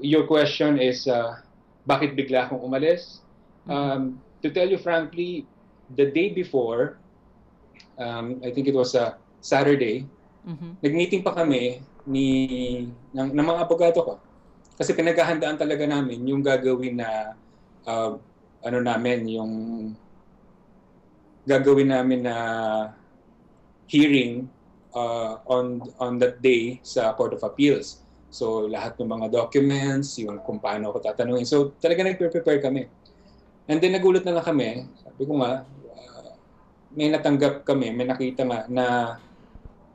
your question is, bakit bigla akong umalis? To tell you frankly, the day before, I think it was a Saturday, nag-meeting pa kami ng mga abogado ko. Kasi pinaghahandaan talaga namin yung gagawin na ano namin, yung gagawin namin na hearing on that day sa Court of Appeals. So lahat ng mga documents, yung kung paano ako tatanungin. So talaga nag-prepare kami. And then nagulat na lang kami, sabi ko nga, may natanggap kami, may nakita nga na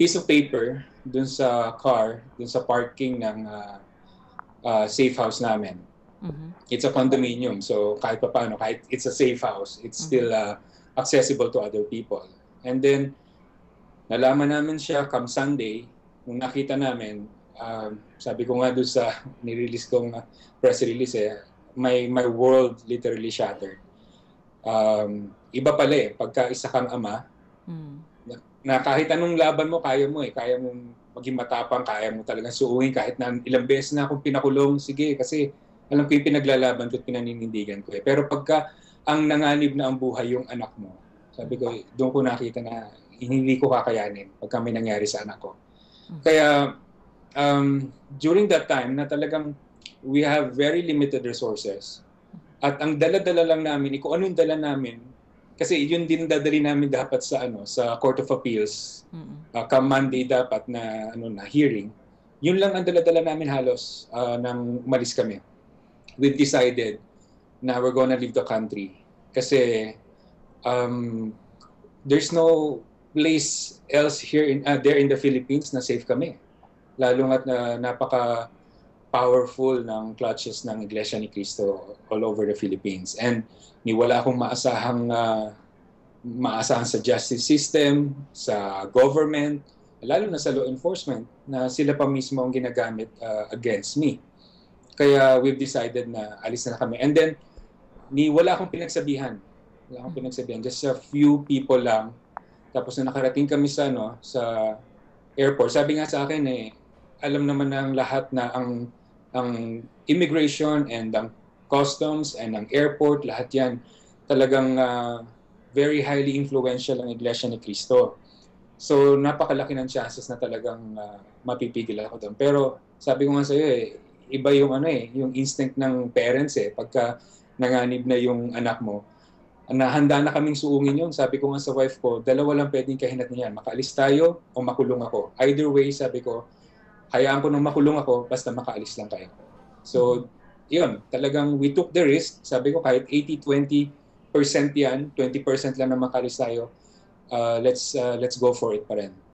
piece of paper dun sa car, dun sa parking ng safe house namin. It's a condominium, so kahit pa paano, kahit it's a safe house, it's still accessible to other people. And then, nalaman namin siya come Sunday, nung nakita namin, sabi ko nga doon sa nirelease kong press release, my world literally shattered. Iba pala pagka isa kang ama, na kahit anong laban mo, kaya mo kaya mong maging matapang, kaya mo talagang suungin kahit na ilang beses na akong pinakulong, sige, kasi alam ko yung pinaglalaban ko at pinaninindigan ko. Pero pagka ang nanganib na ang buhay yung anak mo, sabi ko, doon ko nakita na hindi ko kakayanin pagka may nangyari sa anak ko. Kaya during that time na talagang we have very limited resources at ang dala-dala lang namin, kung ano yung dala namin, kasi yun din dadali namin dapat sa sa Court of Appeals. Come Monday dapat na hearing. Yun lang ang dala-dala namin halos nang umalis kami. We've decided na we're gonna leave the country kasi there's no place else here there in the Philippines na safe kami. Lalo nga't napaka powerful ng clutches ng Iglesia ni Cristo all over the Philippines. And wala akong maasahan sa justice system, sa government, lalo na sa law enforcement, na sila pa mismo ang ginagamit against me. Kaya we've decided na alis na kami. And then, wala akong pinagsabihan. Just a few people lang. Tapos na nakarating kami sa airport, sabi nga sa akin alam naman ng lahat na ang immigration and ang customs and ang airport, lahat yan talagang very highly influential ang Iglesia ni Cristo. So napakalaki ng chances na talagang mapipigil ako doon. Pero sabi ko nga sa iyo iba yung yung instinct ng parents pagka nanganib na yung anak mo. Handa na kaming suungin yun. Sabi ko nga sa wife ko, dalawa lang pwedeng kahinat niyan. Makaalis tayo o makulong ako. Either way, sabi ko, hayaan ko nang makulong ako, basta makaalis lang tayo. So, yun. Talagang we took the risk. Sabi ko, kahit 80-20% yan, 20% lang na makaalis tayo, let's go for it pa rin.